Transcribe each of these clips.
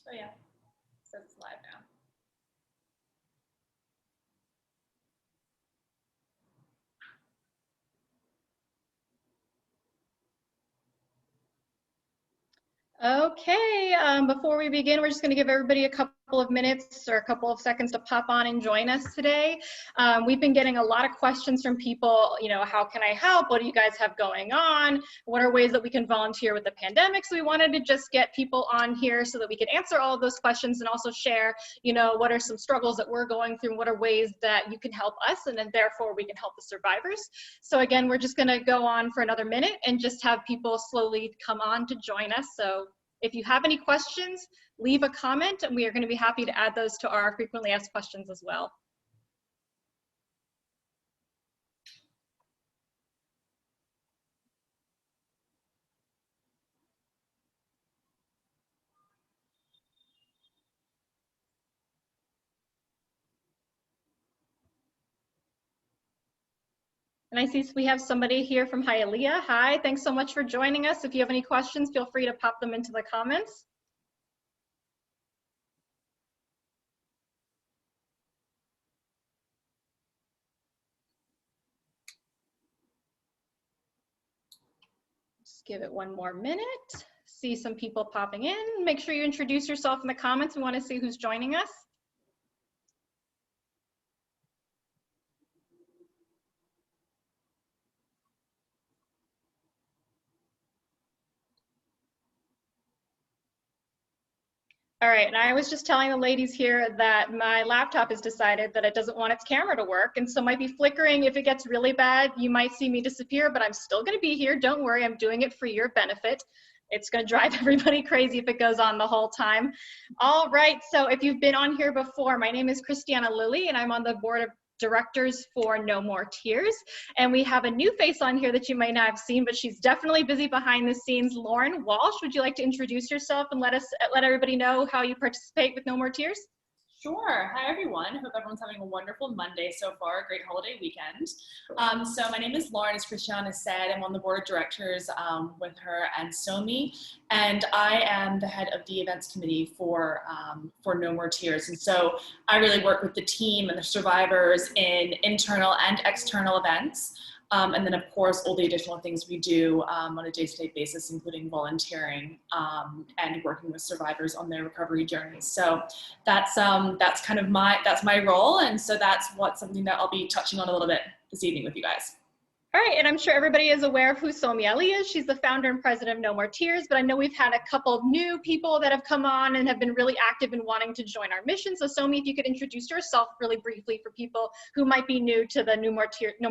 Oh yeah, so it's live now. Okay, before we begin, we're just going to give everybody a couple of minutes or a couple of seconds to pop on and join us today. We've been getting a lot of questions from people, you know, how can I help? What do you guys have going on? What are ways that we can volunteer with the pandemic? So we wanted to just get people on here so that we could answer all of those questions and also share, you know, what are some struggles that we're going through and what are ways that you can help us, and then therefore we can help the survivors. So again, we're just going to go on for another minute and just have people slowly come on to join us. So if you have any questions, leave a comment and we are going to be happy to add those to our frequently asked questions as well. And I see we have somebody here from Hialeah. Hi, thanks so much for joining us. If you have any questions, feel free to pop them into the comments. Just give it one more minute. See some people popping in. Make sure you introduce yourself in the comments. We want to see who's joining us. All right, and I was just telling the ladies here that my laptop has decided that it doesn't want its camera to work, and so might be flickering. If it gets really bad, you might see me disappear, but I'm still gonna be here. Don't worry, I'm doing it for your benefit. It's gonna drive everybody crazy if it goes on the whole time. All right, so if you've been on here before, my name is Christiana Lilly, and I'm on the board of directors for No More Tears. And we have a new face on here that you might not have seen, but she's definitely busy behind the scenes. Lauren Walsh, would you like to introduce yourself and let everybody know how you participate with No More Tears? Sure. Hi, everyone. Hope everyone's having a wonderful Monday so far. Great holiday weekend. So my name is Lauren, as Christiana said. I'm on the board of directors with her and Somi, and I am the head of the events committee for No More Tears. And so I really work with the team and the survivors in internal and external events. And then, of course, all the additional things we do on a day-to-day basis, including volunteering and working with survivors on their recovery journeys. So that's kind of my role, and so that's something that I'll be touching on a little bit this evening with you guys. All right, and I'm sure everybody is aware of who Somi Ali is. She's the founder and president of No More Tears, but I know we've had a couple of new people that have come on and have been really active in wanting to join our mission. So Somi, if you could introduce yourself really briefly for people who might be new to the No More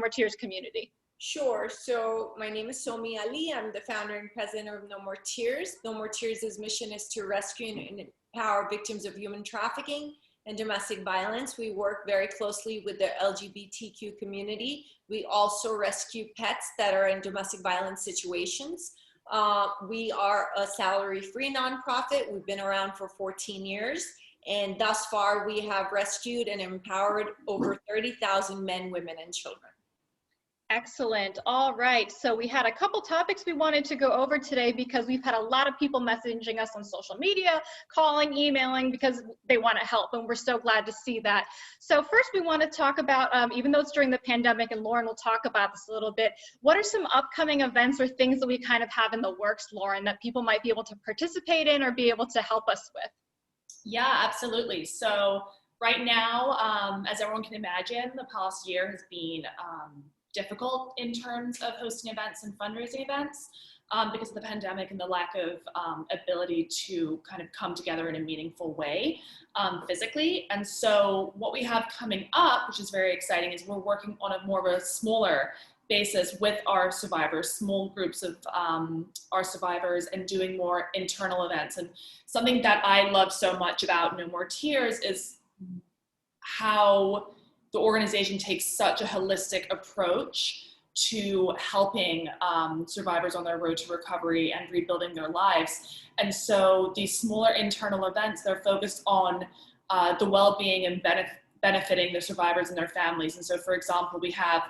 Tears community. Sure. So my name is Somi Ali. I'm the founder and president of No More Tears. No More Tears' mission is to rescue and empower victims of human trafficking and domestic violence. We work very closely with the LGBTQ community. We also rescue pets that are in domestic violence situations. We are a salary-free nonprofit. We've been around for 14 years. And thus far, we have rescued and empowered over 30,000 men, women, and children. Excellent. All right. So we had a couple topics we wanted to go over today because we've had a lot of people messaging us on social media, calling, emailing, because they want to help. And we're so glad to see that. So first we want to talk about, even though it's during the pandemic, and Lauren will talk about this a little bit, what are some upcoming events or things that we kind of have in the works, Lauren, that people might be able to participate in or be able to help us with? Yeah, absolutely. So right now, as everyone can imagine, the past year has been difficult in terms of hosting events and fundraising events because of the pandemic and the lack of ability to kind of come together in a meaningful way physically. And so what we have coming up, which is very exciting, is we're working on a more of a smaller basis with our survivors, small groups of our survivors, and doing more internal events. And something that I love so much about No More Tears is how the organization takes such a holistic approach to helping survivors on their road to recovery and rebuilding their lives. And so these smaller internal events, they're focused on the well-being and benefiting the survivors and their families. And so, for example, we have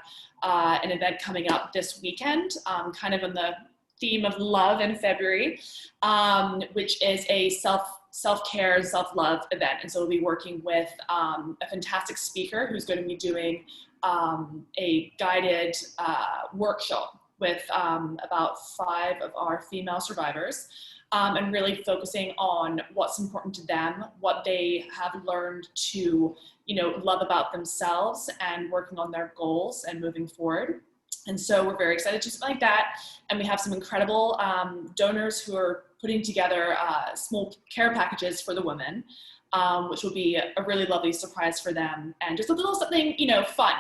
an event coming up this weekend, kind of on the theme of love in February, which is a self-care, self-love event. And so we'll be working with a fantastic speaker who's going to be doing a guided workshop with about 5 of our female survivors, and really focusing on what's important to them, what they have learned to, love about themselves, and working on their goals and moving forward. And so we're very excited to do something like that. And we have some incredible donors who are putting together small care packages for the women, which will be a really lovely surprise for them, and just a little something, fun,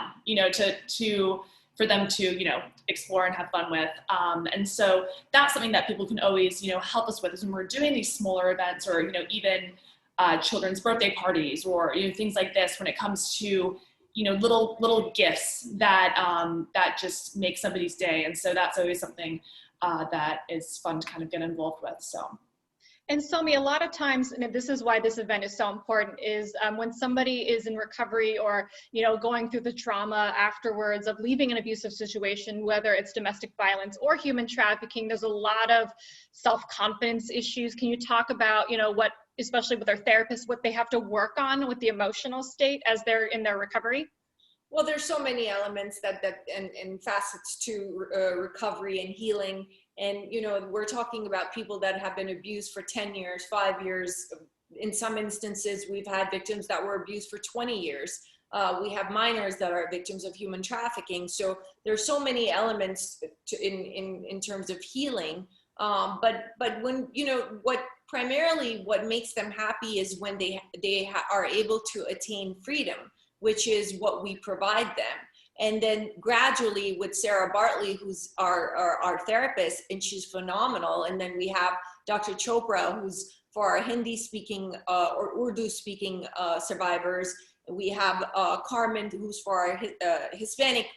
for them to, explore and have fun with. And so that's something that people can always, help us with, is when we're doing these smaller events, or, even children's birthday parties, or, things like this, when it comes to, little gifts that that just make somebody's day. And so that's always something that is fun to kind of get involved with. So. And Somi, a lot of times, and this is why this event is so important, is when somebody is in recovery, or going through the trauma afterwards of leaving an abusive situation, whether it's domestic violence or human trafficking, there's a lot of self-confidence issues. Can you talk about what, especially with our therapists, what they have to work on with the emotional state as they're in their recovery? Well, there's so many elements and facets to recovery and healing. And, we're talking about people that have been abused for 10 years, 5 years. In some instances, we've had victims that were abused for 20 years. We have minors that are victims of human trafficking. So there's so many elements in terms of healing. But when, what makes them happy is when they are able to attain freedom, which is what we provide them. And then gradually with Sarah Bartley, who's our therapist, and she's phenomenal. And then we have Dr. Chopra, who's for our Hindi speaking or Urdu speaking survivors. We have Carmen, who's for our Hispanic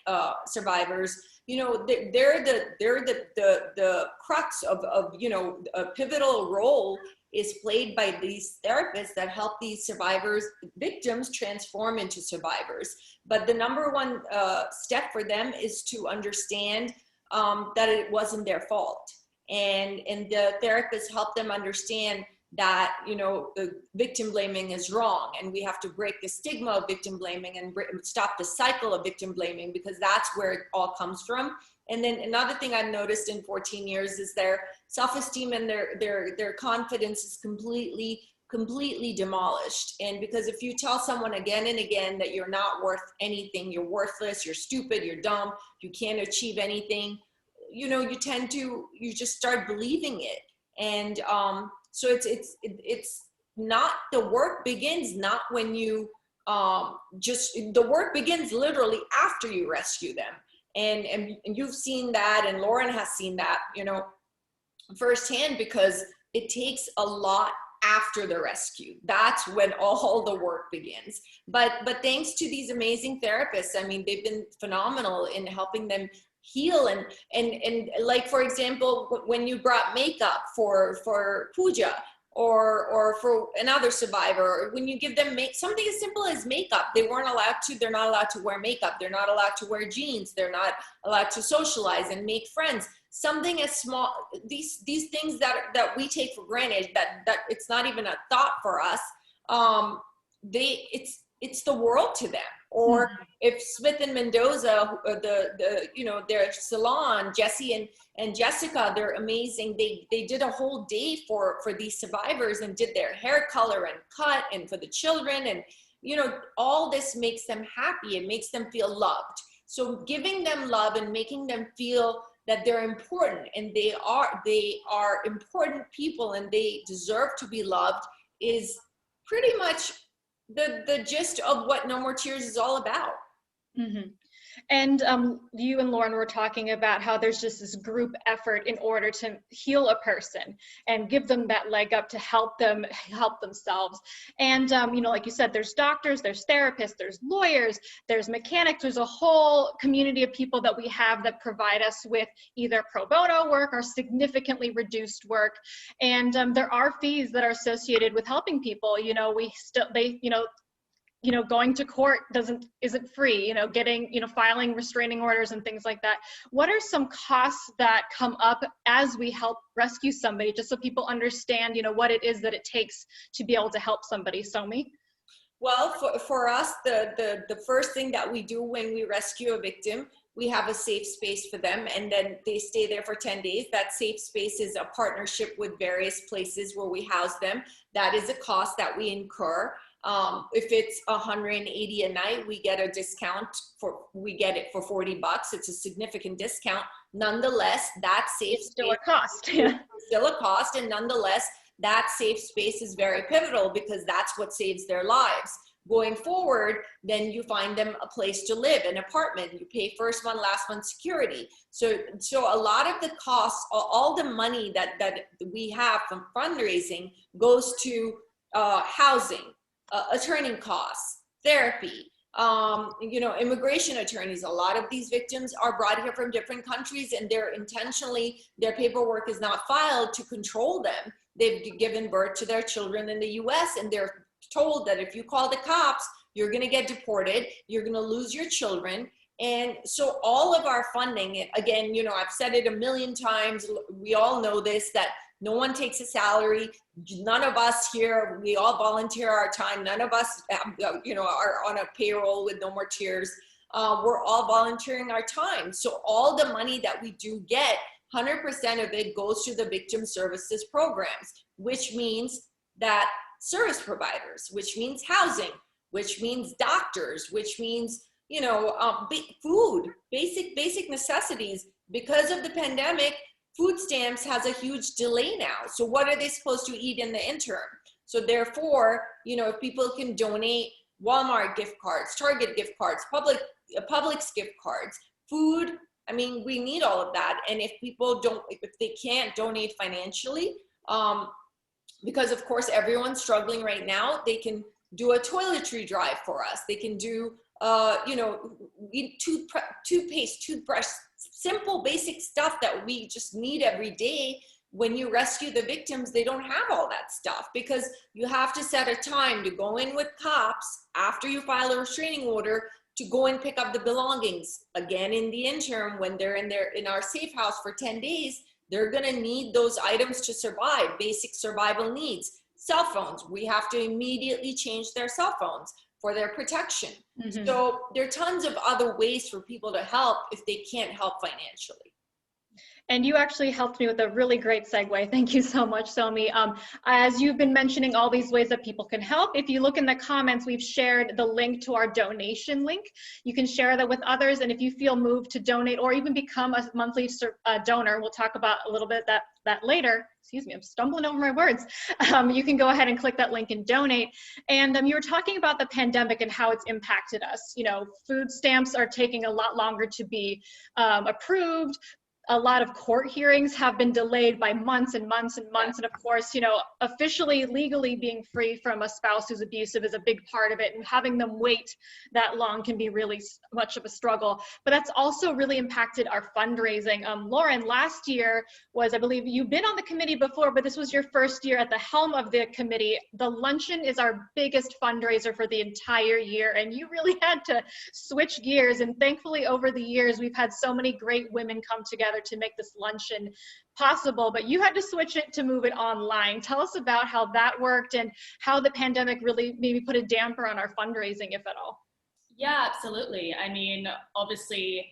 survivors. They're the crux of a pivotal role is played by these therapists that help these victims transform into survivors. But the number one step for them is to understand that it wasn't their fault. And the therapists help them understand that, the victim blaming is wrong, and we have to break the stigma of victim blaming and stop the cycle of victim blaming, because that's where it all comes from. And then another thing I've noticed in 14 years is their self-esteem and their confidence is completely demolished. And because if you tell someone again and again that you're not worth anything, you're worthless, you're stupid, you're dumb, you can't achieve anything, you just start believing it. And so it's not, the work begins not when you the work begins literally after you rescue them. And you've seen that, and Lauren has seen that, firsthand, because it takes a lot after the rescue. That's when all the work begins. But thanks to these amazing therapists, I mean, they've been phenomenal in helping them heal. And like, for example, when you brought makeup for Pooja, or for another survivor, when you give them something as simple as makeup, they're not allowed to wear makeup. They're not allowed to wear jeans. They're not allowed to socialize and make friends. Something as small, these things that we take for granted, that it's not even a thought for us. It's the world to them. Or if Smith and Mendoza, their salon, Jesse and Jessica, they're amazing. They did a whole day for these survivors and did their hair color and cut, and for the children. And, all this makes them happy. It makes them feel loved. So giving them love and making them feel that they're important, and they are important people, and they deserve to be loved, is pretty much the gist of what No More Tears is all about. Mm-hmm. And you and Lauren were talking about how there's just this group effort in order to heal a person and give them that leg up to help them help themselves. And, like you said, there's doctors, there's therapists, there's lawyers, there's mechanics, there's a whole community of people that we have that provide us with either pro bono work or significantly reduced work. And there are fees that are associated with helping people. going to court isn't free, getting, filing restraining orders and things like that. What are some costs that come up as we help rescue somebody, just so people understand, what it is that it takes to be able to help somebody? Somi? Well, for us, the first thing that we do when we rescue a victim, we have a safe space for them, and then they stay there for 10 days. That safe space is a partnership with various places where we house them. That is a cost that we incur. If it's $180 a night, we get a discount we get it for $40. It's a significant discount. Nonetheless, that safe It's still space a cost. is still a cost, and nonetheless, that safe space is very pivotal because that's what saves their lives. Going forward, then you find them a place to live, an apartment. You pay first month, last month security. So a lot of the costs, all the money that we have from fundraising goes to housing, attorney costs, therapy, immigration attorneys. A lot of these victims are brought here from different countries, and their paperwork is not filed to control them. They've given birth to their children in the US, and they're told that if you call the cops, you're going to get deported, you're going to lose your children. And so all of our funding, again, I've said it a million times, we all know this, that no one takes a salary. None of us here, we all volunteer our time. None of us, are on a payroll with No More Tears. We're all volunteering our time. So all the money that we do get, 100% of it goes to the victim services programs, which means that service providers, which means housing, which means doctors, which means, food, basic necessities. Because of the pandemic, food stamps has a huge delay now. So what are they supposed to eat in the interim? So therefore, if people can donate Walmart gift cards, Target gift cards, Publix gift cards, food, we need all of that. And if they can't donate financially, because of course everyone's struggling right now, they can do a toiletry drive for us. They can do, toothpaste, toothbrush, simple basic stuff that we just need every day. When you rescue the victims, they don't have all that stuff because you have to set a time to go in with cops after you file a restraining order to go and pick up the belongings. Again, in the interim, when they're in our safe house for 10 days, they're gonna need those items to survive, basic survival needs. Cell phones, we have to immediately change their cell phones for their protection. Mm-hmm. So there are tons of other ways for people to help if they can't help financially. And you actually helped me with a really great segue. Thank you so much, Somi. As you've been mentioning all these ways that people can help, if you look in the comments, we've shared the link to our donation link. You can share that with others. And if you feel moved to donate or even become a monthly donor, we'll talk about a little bit that later. Excuse me, I'm stumbling over my words. You can go ahead and click that link and donate. And you were talking about the pandemic and how it's impacted us. Food stamps are taking a lot longer to be approved. A lot of court hearings have been delayed by months and months and months. And of course, officially, legally being free from a spouse who's abusive is a big part of it. And having them wait that long can be really much of a struggle. But that's also really impacted our fundraising. Lauren, last year was, I believe you've been on the committee before, but this was your first year at the helm of the committee. The luncheon is our biggest fundraiser for the entire year. And you really had to switch gears. And thankfully, over the years, we've had so many great women come together to make this luncheon possible, but you had to switch it to move it online. Tell us about how that worked and how the pandemic really maybe put a damper on our fundraising, if at all. Yeah, absolutely. Obviously,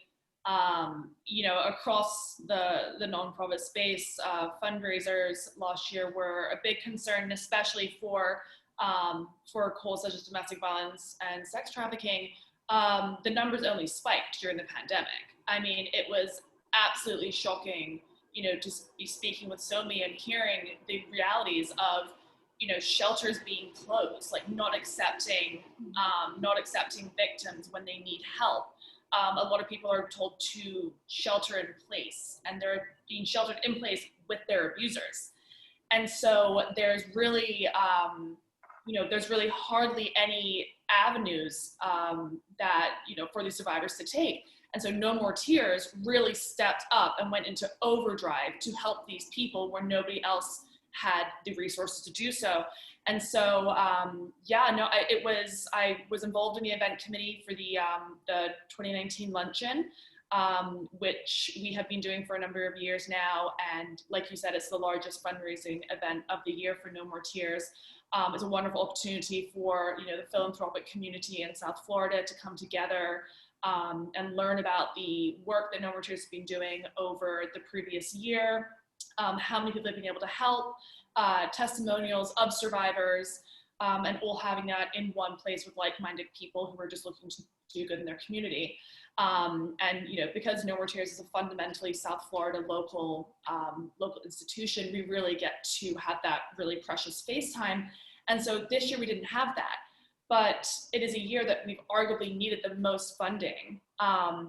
across the nonprofit space, fundraisers last year were a big concern, especially for causes such as domestic violence and sex trafficking. The numbers only spiked during the pandemic. It was absolutely shocking, to be speaking with Somi and hearing the realities of, shelters being closed, like not accepting victims when they need help. A lot of people are told to shelter in place, and they're being sheltered in place with their abusers. And so there's really, there's really hardly any avenues that, for these survivors to take. And so No More Tears really stepped up and went into overdrive to help these people where nobody else had the resources to do so. And so, yeah, no, I was involved in the event committee for the 2019 luncheon, which we have been doing for a number of years now. And like you said, it's the largest fundraising event of the year for No More Tears. It's a wonderful opportunity for, you know, the philanthropic community in South Florida to come together and learn about the work that No More Tears has been doing over the previous year, how many people have been able to help, testimonials of survivors, and all having that in one place with like-minded people who are just looking to do good in their community. And, you know, because No More Tears is a fundamentally South Florida local institution, we really get to have that really precious face time. And so this year we didn't have that, but it is a year that we've arguably needed the most funding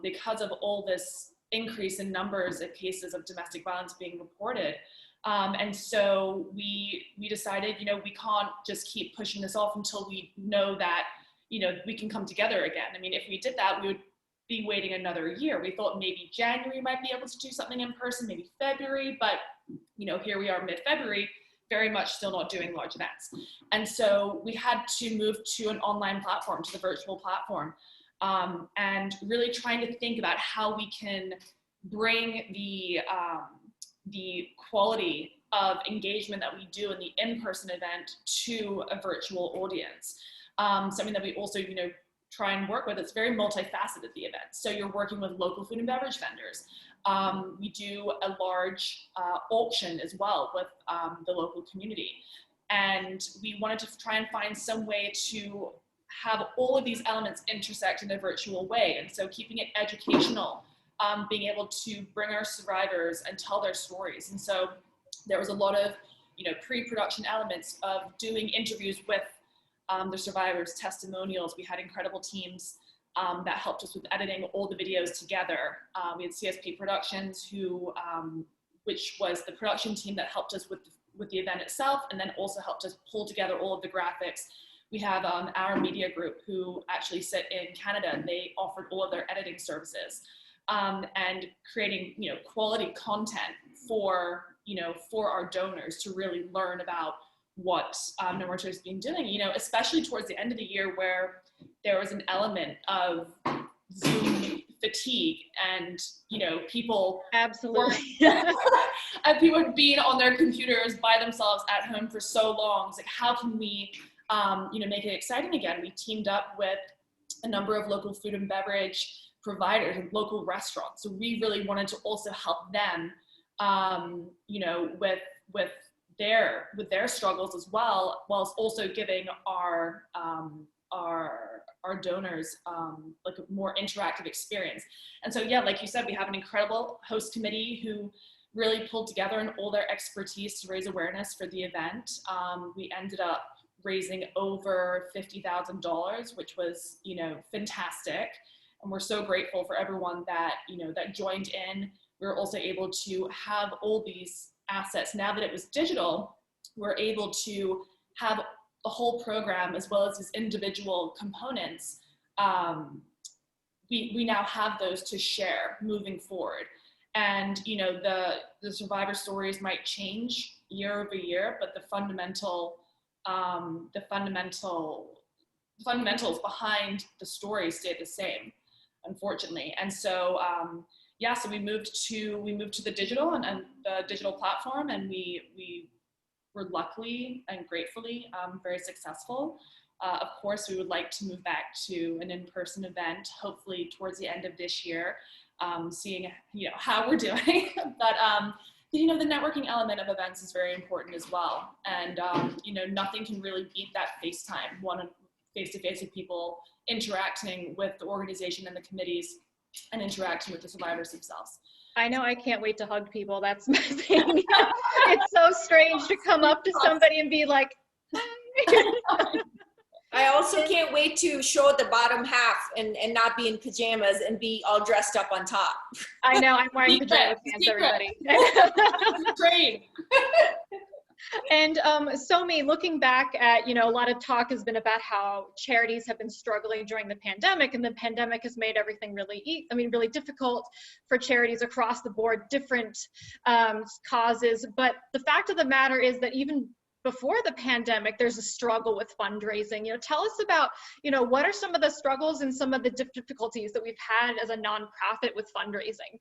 because of all this increase in numbers of cases of domestic violence being reported. And so we decided, you know, we can't just keep pushing this off until we know that, you know, we can come together again. I mean, if we did that, we would be waiting another year. We thought maybe January might be able to do something in person, maybe February, but, you know, here we are mid-February, very much still not doing large events. And so we had to move to an online platform, to the virtual platform, and really trying to think about how we can bring the quality of engagement that we do in the in-person event to a virtual audience. Something that we also, you know, try and work with. It's very multifaceted, the event. So you're working with local food and beverage vendors. We do a large auction as well with the local community. And we wanted to try and find some way to have all of these elements intersect in a virtual way. And so keeping it educational, being able to bring our survivors and tell their stories. And so there was a lot of, you know, pre-production elements of doing interviews with the survivors, testimonials. We had incredible teams that helped us with editing all the videos together. We had CSP Productions, which was the production team that helped us with the event itself, and then also helped us pull together all of the graphics. We have our media group who actually sit in Canada, and they offered all of their editing services and creating, you know, quality content for, you know, for our donors to really learn about what No More Tears has been doing, you know, especially towards the end of the year where there was an element of Zoom fatigue and, you know, people Absolutely. and people being on their computers by themselves at home for so long. It's like, how can we, you know, make it exciting again? We teamed up with a number of local food and beverage providers and local restaurants. So we really wanted to also help them, you know, with their struggles as well, whilst also giving our donors like a more interactive experience. And so, yeah, like you said, we have an incredible host committee who really pulled together and all their expertise to raise awareness for the event. We ended up raising over $50,000, which was, you know, fantastic. And we're so grateful for everyone that, you know, that joined in. We were also able to have all these assets. Now that it was digital, we're able to have the whole program as well as its individual components. We now have those to share moving forward. And, you know, the survivor stories might change year over year, but the fundamentals behind the story stay the same, unfortunately. And so, yeah, so we moved to the digital and the digital platform, and we were luckily and gratefully very successful. Of course, we would like to move back to an in-person event, hopefully towards the end of this year, seeing, you know, how we're doing. But you know, the networking element of events is very important as well. And you know, nothing can really beat that FaceTime, face-to-face with people, interacting with the organization and the committees, and interacting with the survivors themselves. I know, I can't wait to hug people. That's my thing. It's so strange to come up to somebody and be like, hi. I also can't wait to show the bottom half and not be in pajamas and be all dressed up on top. I know, I'm wearing pajama pants, everybody. Great. And Somi, looking back at, a lot of talk has been about how charities have been struggling during the pandemic, and the pandemic has made everything really difficult for charities across the board, different causes. But the fact of the matter is that even before the pandemic, there's a struggle with fundraising. Tell us about, what are some of the struggles and some of the difficulties that we've had as a nonprofit with fundraising?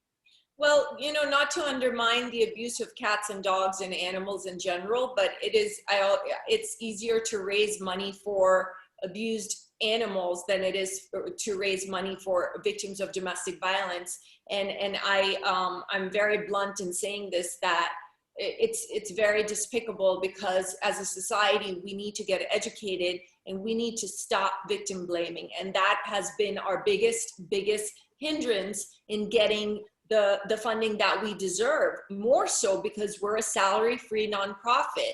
Well, not to undermine the abuse of cats and dogs and animals in general, but it's easier to raise money for abused animals than it is to raise money for victims of domestic violence. And I'm very blunt in saying this, that it's very despicable, because as a society, we need to get educated and we need to stop victim blaming. And that has been our biggest hindrance in getting the funding that we deserve, more so because we're a salary-free nonprofit.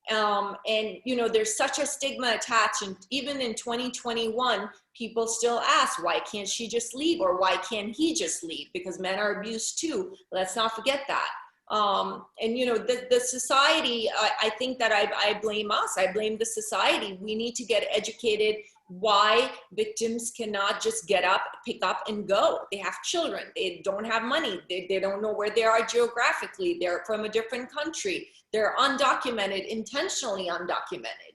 And there's such a stigma attached, and even in 2021, people still ask, why can't she just leave, or why can't he just leave? Because men are abused too. Let's not forget that. And the society, I think that I blame us. I blame the society. We need to get educated why victims cannot just get up, pick up and go. They have children. They don't have money. They don't know where they are geographically. They're from a different country. They're undocumented, intentionally undocumented.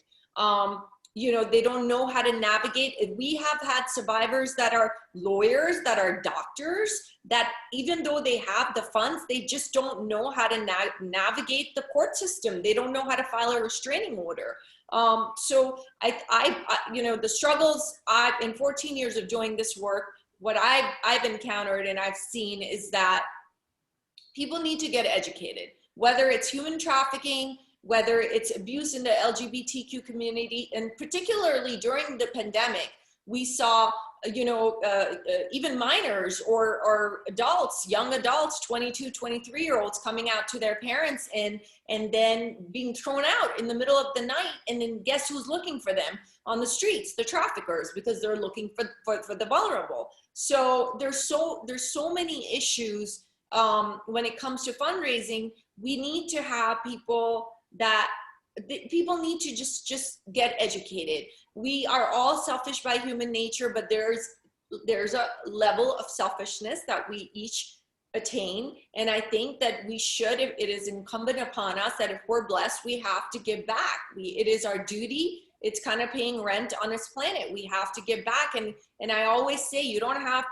They don't know how to navigate. We have had survivors that are lawyers, that are doctors, that even though they have the funds, they just don't know how to navigate the court system. They don't know how to file a restraining order. So the struggles in 14 years of doing this work, what I've encountered and I've seen is that people need to get educated, whether it's human trafficking, whether it's abuse in the LGBTQ community, and particularly during the pandemic, we saw, even minors or adults, young adults, 22, 23-year-olds coming out to their parents and then being thrown out in the middle of the night. And then guess who's looking for them on the streets? The traffickers, because they're looking for the vulnerable. So there's so many issues when it comes to fundraising. We need to have people need to just get educated. We are all selfish by human nature, but there's a level of selfishness that we each attain. And I think that we should, if it is incumbent upon us, that if we're blessed, we have to give back. It is our duty. It's kind of paying rent on this planet. We have to give back. And I always say, you don't have,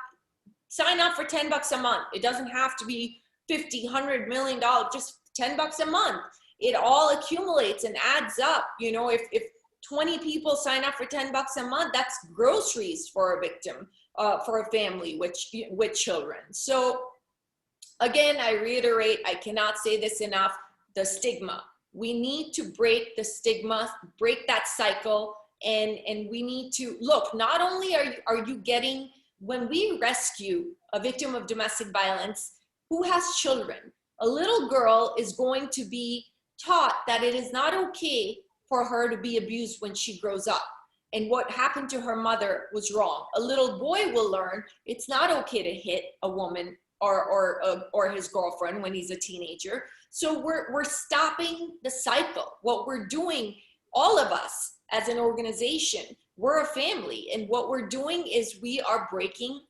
sign up for $10 a month. It doesn't have to be $50, $100 million, just $10 a month. It all accumulates and adds up. If 20 people sign up for $10 a month, that's groceries for a victim, for a family with children. So again, I reiterate, I cannot say this enough, the stigma. We need to break the stigma, break that cycle, and we need to look, not only are you getting, when we rescue a victim of domestic violence who has children, a little girl is going to be taught that it is not okay for her to be abused when she grows up, and what happened to her mother was wrong. A little boy will learn it's not okay to hit a woman or his girlfriend when he's a teenager. So we're stopping the cycle. What we're doing, all of us as an organization, we're a family, and what we're doing is we are breaking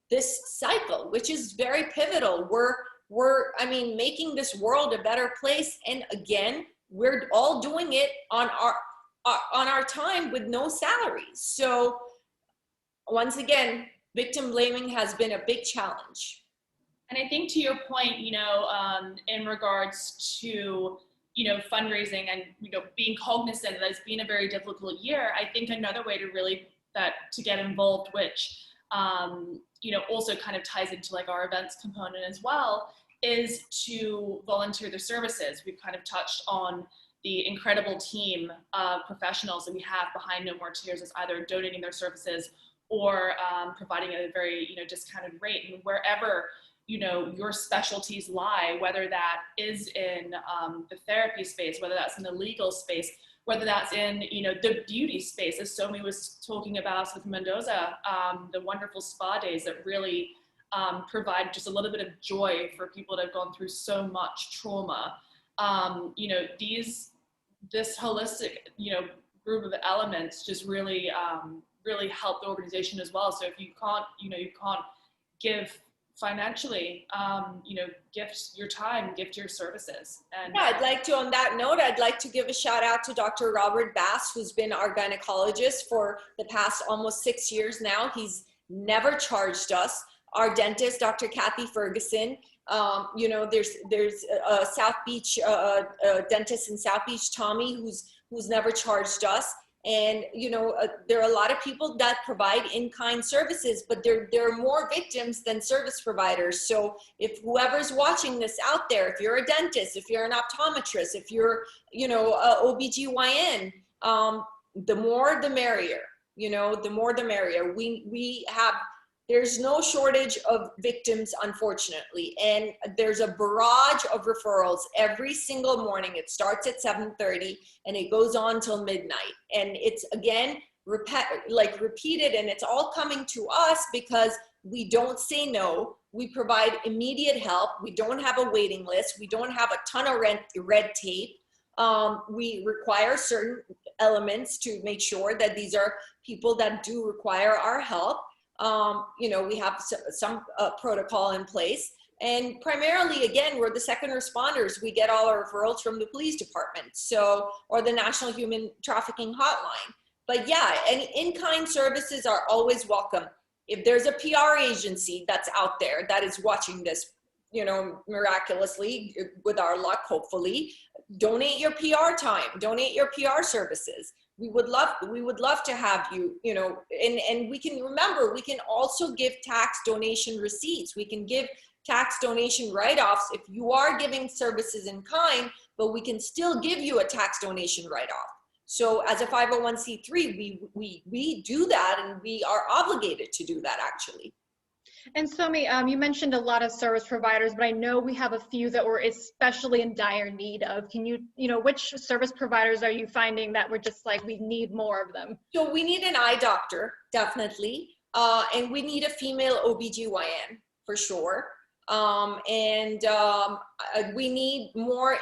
this cycle, which is very pivotal. We're making this world a better place. And again, we're all doing it on our time with no salaries. So once again, victim blaming has been a big challenge. And I think to your point, in regards to, fundraising and, being cognizant that it's been a very difficult year, I think another way to get involved, which, also kind of ties into like our events component as well, is to volunteer their services. We've kind of touched on the incredible team of professionals that we have behind No More Tears, as either donating their services or providing at a very, discounted rate. And wherever, your specialties lie, whether that is in the therapy space, whether that's in the legal space, whether that's in, the beauty space, as Somi was talking about with Mendoza, the wonderful spa days that really provide just a little bit of joy for people that have gone through so much trauma. this holistic, group of elements just really, really help the organization as well. So if you can't, you can't give financially, gift your time, gift your services. And yeah, I'd like to, on that note, I'd like to give a shout out to Dr. Robert Bass, who's been our gynecologist for the past almost 6 years now. He's never charged us. Our dentist, Dr. Kathy Ferguson, there's a South Beach dentist in South Beach, Tommy, who's never charged us. And, there are a lot of people that provide in-kind services, but there are more victims than service providers. So if whoever's watching this out there, if you're a dentist, if you're an optometrist, if you're, a OBGYN, the more the merrier, the more the merrier. There's no shortage of victims, unfortunately, and there's a barrage of referrals every single morning. It starts at 7:30 and it goes on till midnight. And it's, again, repeated, and it's all coming to us because we don't say no. We provide immediate help. We don't have a waiting list. We don't have a ton of red tape. We require certain elements to make sure that these are people that do require our help. We have some protocol in place, and primarily, again, we're the second responders. We get all our referrals from the police department, or the National Human Trafficking Hotline. But yeah, any in-kind services are always welcome. If there's a PR agency that's out there that is watching this, miraculously, with our luck, hopefully, donate your PR time, donate your PR services. We would love to have you, and we can also give tax donation receipts. We can give tax donation write-offs if you are giving services in kind, but we can still give you a tax donation write-off. So as a 501c3, we do that, and we are obligated to do that, actually. And Somi, you mentioned a lot of service providers, but I know we have a few that we're especially in dire need of. Can you, which service providers are you finding that we're just like, we need more of them? So we need an eye doctor, definitely. And we need a female OBGYN for sure. We need more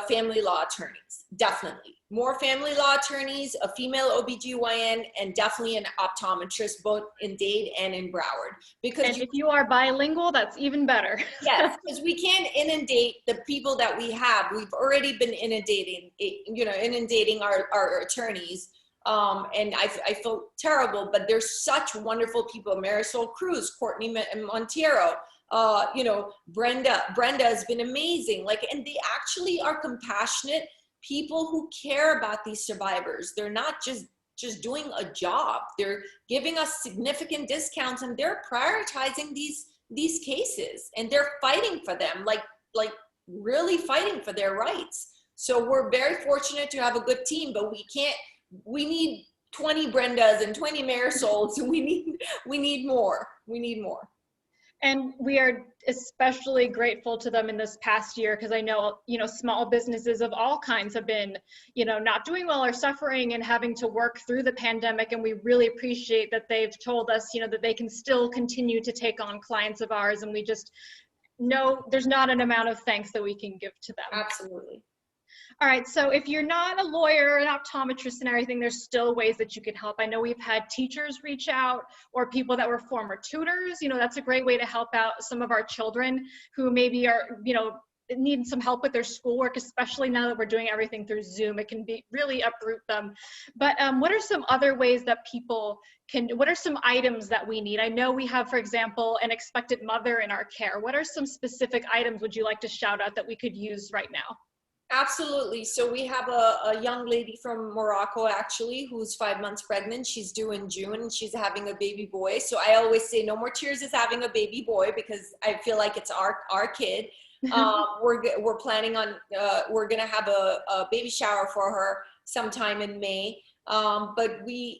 family law attorneys, definitely. More family law attorneys, a female OBGYN, and definitely an optometrist, both in Dade and in Broward. Because if you are bilingual, that's even better. Yes, because we can't inundate the people that we have. We've already been inundating our attorneys. And I feel terrible, but there's such wonderful people. Marisol Cruz, Courtney Montero, Brenda has been amazing. And they actually are compassionate people who care about these survivors. They're not just doing a job. They're giving us significant discounts, and they're prioritizing these cases, and they're fighting for them, like really fighting for their rights. So we're very fortunate to have a good team, but we need 20 Brendas and 20 Marisols, and we need more. We need more. And we are especially grateful to them in this past year, because I know, small businesses of all kinds have been, not doing well or suffering and having to work through the pandemic. And we really appreciate that they've told us, that they can still continue to take on clients of ours. And we just know there's not an amount of thanks that we can give to them. Absolutely. All right, so if you're not a lawyer, an optometrist and everything, there's still ways that you can help. I know we've had teachers reach out, or people that were former tutors. That's a great way to help out some of our children who maybe are, need some help with their schoolwork, especially now that we're doing everything through Zoom. It can be really uproot them. But what are some other ways that people what are some items that we need? I know we have, for example, an expectant mother in our care. What are some specific items would you like to shout out that we could use right now? Absolutely. So we have a young lady from Morocco, actually, who's 5 months pregnant. She's due in June, and she's having a baby boy. So I always say No More Tears is having a baby boy, because I feel like it's our kid. We're planning on, we're going to have a baby shower for her sometime in May. But we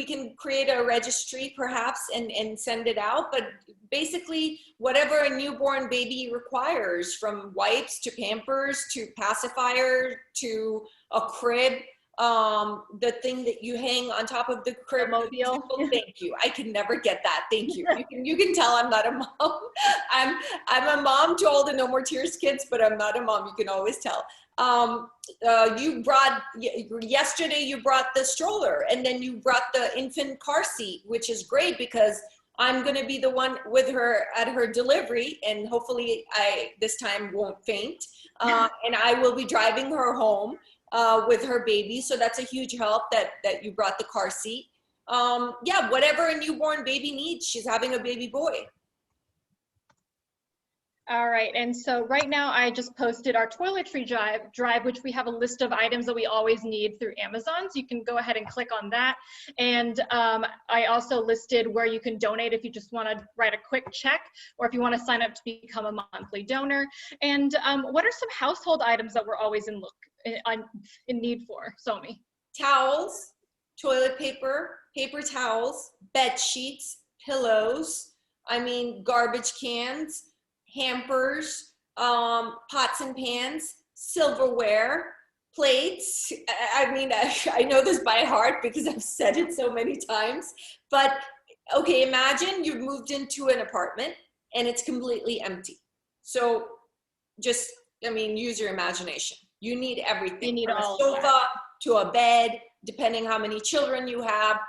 can create a registry perhaps and send it out, but basically whatever a newborn baby requires, from wipes to Pampers to pacifier to a crib, the thing that you hang on top of the crib. Mobile. Thank you. I can never get that. Thank you. You can tell I'm not a mom. I'm a mom to all the No More Tears kids, but I'm not a mom. You can always tell. yesterday you brought the stroller, and then you brought the infant car seat, which is great because I'm going to be the one with her at her delivery, and hopefully I this time won't faint. And I will be driving her home with her baby. So that's a huge help that you brought the car seat. Yeah, whatever a newborn baby needs. She's having a baby boy. All right, and so right now I just posted our toiletry drive, which we have a list of items that we always need through Amazon. So you can go ahead and click on that. And I also listed where you can donate if you just want to write a quick check, or if you want to sign up to become a monthly donor. And what are some household items that we're always in need for, Somi? Towels, toilet paper, paper towels, bed sheets, pillows, garbage cans, hampers, pots and pans, silverware, plates. I know this by heart because I've said it so many times, but okay, imagine you've moved into an apartment and it's completely empty. So just, use your imagination. You need everything. You need from all a sofa to a bed, depending how many children you have.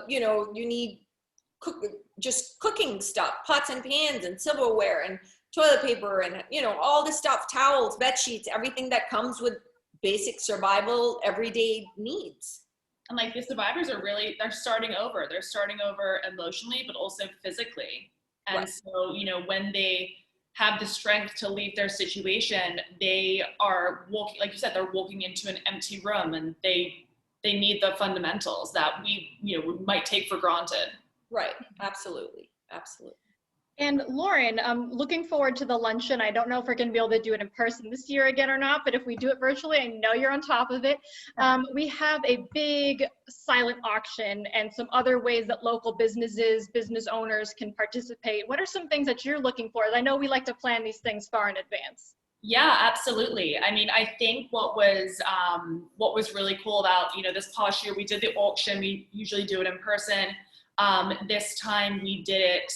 You need just cooking stuff, pots and pans and silverware and toilet paper and all the stuff, towels, bed sheets, everything that comes with basic survival everyday needs. And like the survivors they're starting over. They're starting over emotionally, but also physically. And right. So, when they have the strength to leave their situation, they are walking, like you said, they're walking into an empty room, and they need the fundamentals that we might take for granted. Right. Absolutely. Absolutely. And Lauren, I'm looking forward to the luncheon. I don't know if we're going to be able to do it in person this year again or not, but if we do it virtually, I know you're on top of it. We have a big silent auction and some other ways that local businesses, business owners can participate. What are some things that you're looking for? I know we like to plan these things far in advance. Yeah, absolutely. I think what was really cool about, this past year, we did the auction. We usually do it in person. This time we did it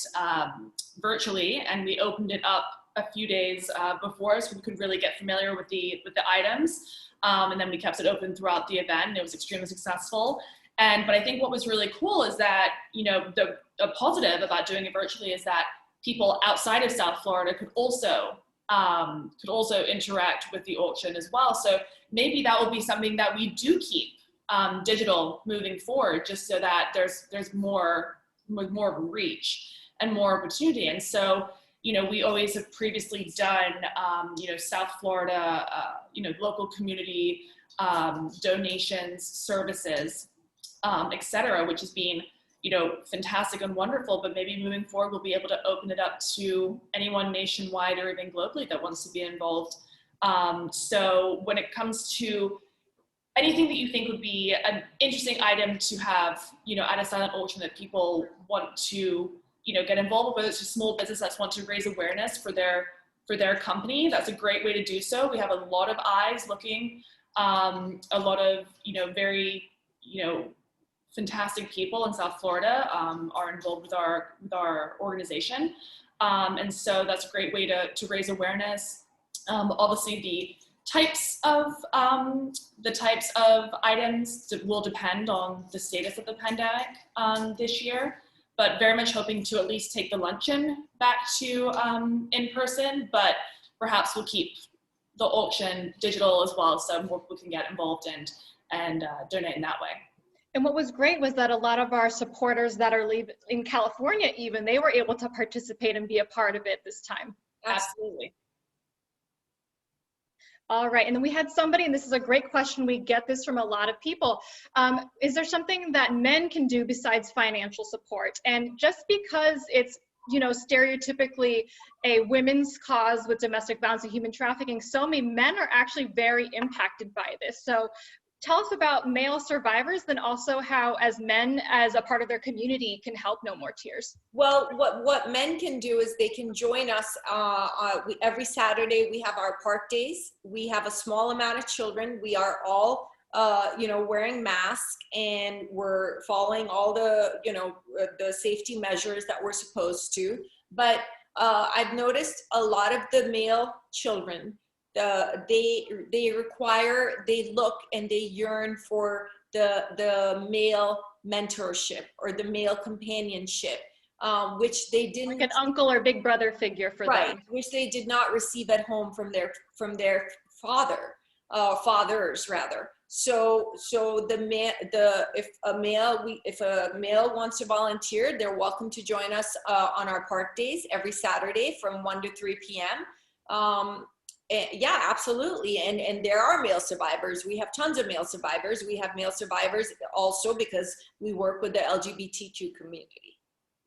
virtually, and we opened it up a few days before, so we could really get familiar with the items. And then we kept it open throughout the event, and it was extremely successful. But I think what was really cool is that, the positive about doing it virtually is that people outside of South Florida could also interact with the auction as well. So maybe that will be something that we do keep digital moving forward, just so that there's more reach and more opportunity. And so, we always have previously done, South Florida, local community donations, services, et cetera, which has been, fantastic and wonderful. But maybe moving forward, we'll be able to open it up to anyone nationwide or even globally that wants to be involved. So when it comes to anything that you think would be an interesting item to have, at a silent auction that people want to, get involved with, whether it's a small business that wants to raise awareness for their company, that's a great way to do so. We have a lot of eyes looking, a lot of, very, fantastic people in South Florida are involved with our organization. And so that's a great way to raise awareness. Obviously the types of items will depend on the status of the pandemic this year, but very much hoping to at least take the luncheon back to in person, but perhaps we'll keep the auction digital as well, so more people can get involved and donate in that way. And what was great was that a lot of our supporters that are in California, even, they were able to participate and be a part of it this time. Absolutely. All right, and then we had somebody, and this is a great question, we get this from a lot of people. Is there something that men can do besides financial support? And just because it's, stereotypically a women's cause with domestic violence and human trafficking, so many men are actually very impacted by this. So tell us about male survivors, then also how, as men, as a part of their community, can help No More Tears. Well, what men can do is they can join us every Saturday. We have our park days. We have a small amount of children. We are all, wearing masks, and we're following all the, the safety measures that we're supposed to. But I've noticed a lot of the male children they look and they yearn for the male mentorship or the male companionship, which they didn't, like an uncle or big brother figure for them, which they did not receive at home from their fathers rather. So if a male wants to volunteer, they're welcome to join us on our park days every Saturday from 1 to 3 p.m. Yeah, absolutely. And there are male survivors. We have tons of male survivors. We have male survivors also because we work with the LGBTQ community.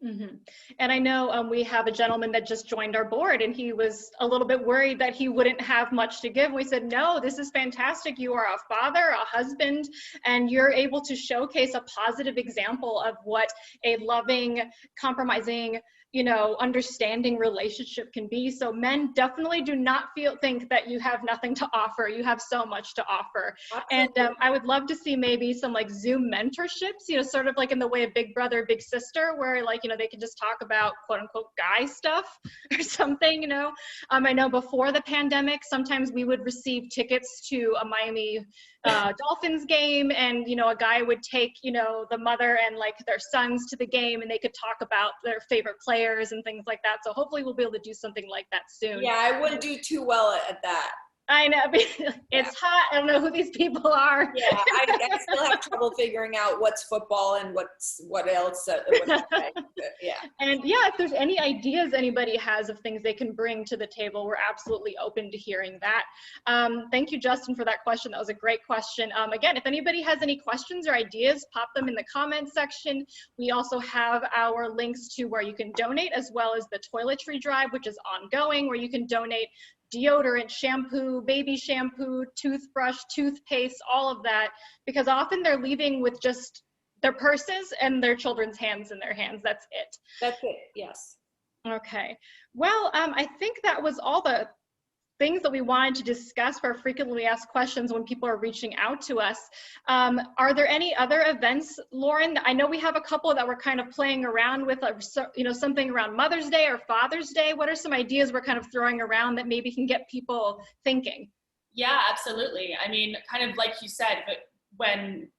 Mm-hmm. And I know we have a gentleman that just joined our board, and he was a little bit worried that he wouldn't have much to give. We said, no, this is fantastic. You are a father, a husband, and you're able to showcase a positive example of what a loving, compromising, understanding relationship can be. So men definitely do not think that you have nothing to offer. You have so much to offer. Absolutely. And I would love to see maybe some like Zoom mentorships, sort of like in the way of Big Brother, Big Sister, where like, they can just talk about quote unquote guy stuff or something, I know before the pandemic, sometimes we would receive tickets to a Miami Dolphins game, and a guy would take the mother and like their sons to the game, and they could talk about their favorite players and things like that. So hopefully we'll be able to do something like that soon. Yeah, I wouldn't do too well at that. I know, it's hot. I don't know who these people are. Yeah, I still have trouble figuring out what's football and what else. Yeah. And yeah, if there's any ideas anybody has of things they can bring to the table, we're absolutely open to hearing that. Thank you, Justin, for that question. That was a great question. Again, if anybody has any questions or ideas, pop them in the comments section. We also have our links to where you can donate, as well as the toiletry drive, which is ongoing, where you can donate deodorant, shampoo, baby shampoo, toothbrush, toothpaste, all of that, because often they're leaving with just their purses and their children's hands in their hands. That's it. That's it, yes. Okay. Well, I think that was all the things that we wanted to discuss for frequently asked questions when people are reaching out to us. Are there any other events, Lauren? I know we have a couple that we're kind of playing around with, something around Mother's Day or Father's Day. What are some ideas we're kind of throwing around that maybe can get people thinking? Yeah, absolutely. I mean, kind of like you said, but when,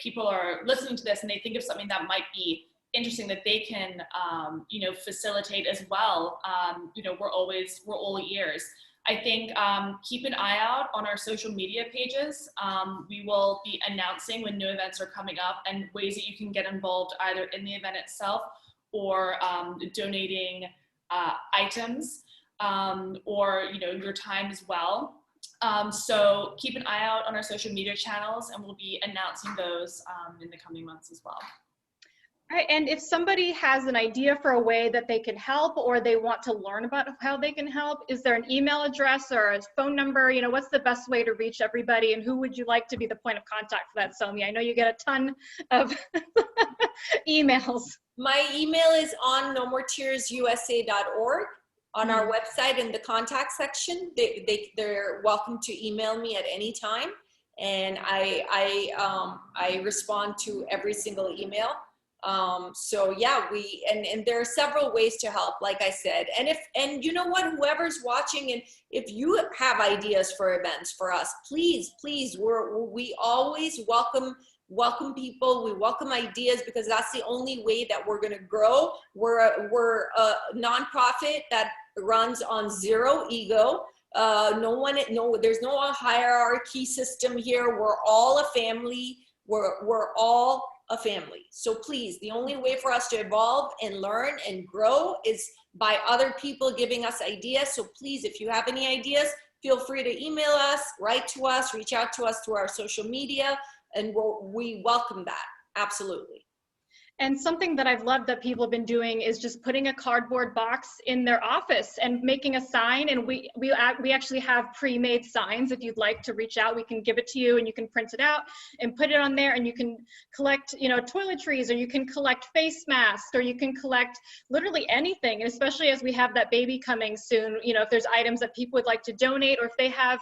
people are listening to this and they think of something that might be interesting that they can, facilitate as well, we're all ears. I think keep an eye out on our social media pages. We will be announcing when new events are coming up and ways that you can get involved either in the event itself or donating items or your time as well. So keep an eye out on our social media channels, and we'll be announcing those in the coming months as well. All right, and if somebody has an idea for a way that they can help, or they want to learn about how they can help, is there an email address or a phone number? What's the best way to reach everybody, and who would you like to be the point of contact for that, Somi? I know you get a ton of emails. My email is on nomoretearsusa.org. On our website in the contact section, they're welcome to email me at any time, and I respond to every single email. So yeah, and there are several ways to help, like I said, and you know what, whoever's watching, and if you have ideas for events for us, please, we always welcome people. We welcome ideas, because that's the only way that we're going to grow. We're a nonprofit that runs on zero ego. There's no hierarchy system here. We're all a family. We're all a family. So please, the only way for us to evolve and learn and grow is by other people giving us ideas. So please, if you have any ideas, feel free to email us, write to us, reach out to us through our social media, and we welcome that. Absolutely. And something that I've loved that people have been doing is just putting a cardboard box in their office and making a sign. And we actually have pre-made signs. If you'd like to reach out, we can give it to you, and you can print it out and put it on there, and you can collect, toiletries, or you can collect face masks, or you can collect literally anything. And especially as we have that baby coming soon, if there's items that people would like to donate, or if they have,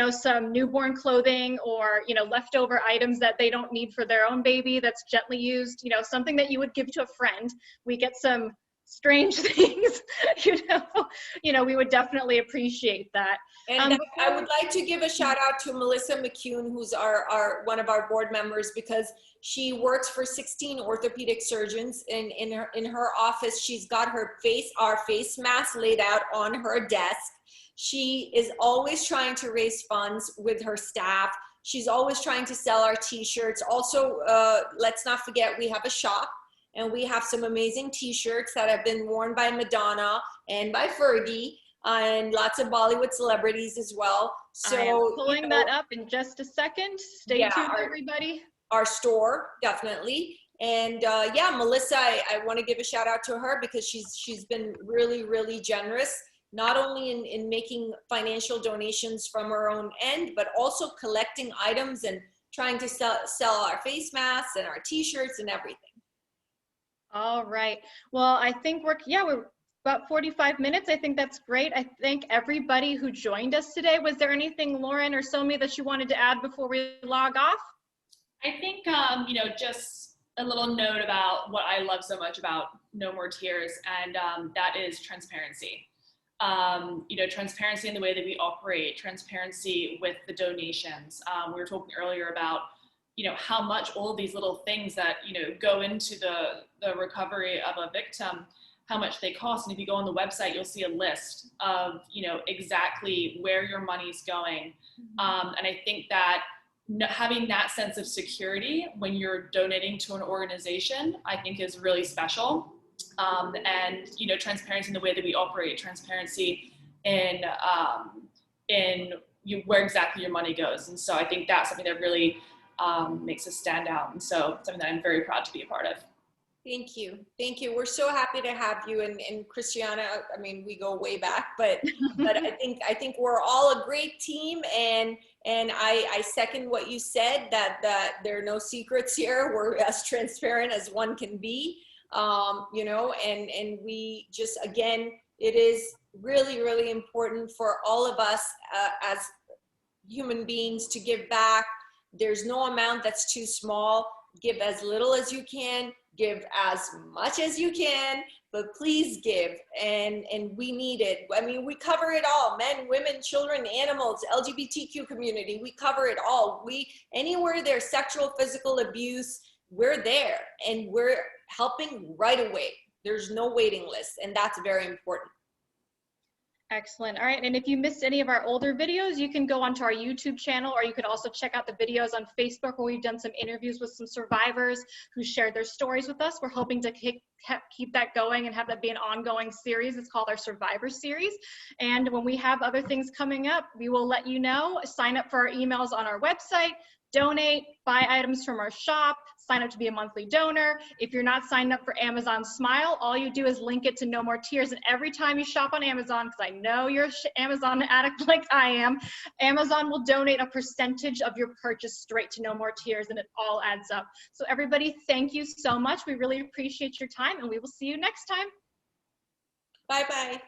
some newborn clothing, or, leftover items that they don't need for their own baby that's gently used, something that you would give to a friend. We get some strange things, we would definitely appreciate that. And I would like to give a shout out to Melissa Mccune, who's one of our board members, because she works for 16 orthopedic surgeons. And in her office, she's got our face mask laid out on her desk. She is always trying to raise funds with her staff. She's always trying to sell our t-shirts. Also, let's not forget, we have a shop, and we have some amazing t-shirts that have been worn by Madonna and by Fergie, and lots of Bollywood celebrities as well. So I am pulling that up in just a second. Stay tuned, everybody. Our store, definitely. And yeah, Melissa, I want to give a shout out to her because she's been really, really generous, not only in making financial donations from her own end, but also collecting items and trying to sell our face masks and our t-shirts and everything. All right. Well, I think we're about 45 minutes. I think that's great. I thank everybody who joined us today. Was there anything, Lauren or Somi, that you wanted to add before we log off? I think, just a little note about what I love so much about No More Tears, and that is transparency. Transparency in the way that we operate, transparency with the donations. We were talking earlier about, how much all of these little things that, go into the recovery of a victim, how much they cost. And if you go on the website, you'll see a list of, exactly where your money's going. And I think that having that sense of security when you're donating to an organization, I think is really special. And, transparency in the way that we operate, transparency in where exactly your money goes. And so I think that's something that really makes us stand out. And so something that I'm very proud to be a part of. Thank you. Thank you. We're so happy to have you and Christiana. I mean, we go way back, but I think we're all a great team, and I second what you said, that there are no secrets here. We're as transparent as one can be, and we just, again, it is really, really important for all of us as human beings to give back. There's no amount that's too small. Give as little as you can. Give as much as you can, but please give, and we need it. I mean, we cover it all: men, women, children, animals, LGBTQ community. We cover it all. Anywhere there's sexual, physical abuse, we're there, and we're helping right away. There's no waiting list, and that's very important. Excellent. All right. And if you missed any of our older videos, you can go onto our YouTube channel, or you could also check out the videos on Facebook, where we've done some interviews with some survivors who shared their stories with us. We're hoping to keep that going and have that be an ongoing series. It's called our Survivor Series. And when we have other things coming up, we will let you know. Sign up for our emails on our website, donate, buy items from our shop, sign up to be a monthly donor. If you're not signed up for Amazon Smile, all you do is link it to No More Tears. And every time you shop on Amazon, because I know you're an Amazon addict like I am, Amazon will donate a percentage of your purchase straight to No More Tears, and it all adds up. So everybody, thank you so much. We really appreciate your time, and we will see you next time. Bye-bye.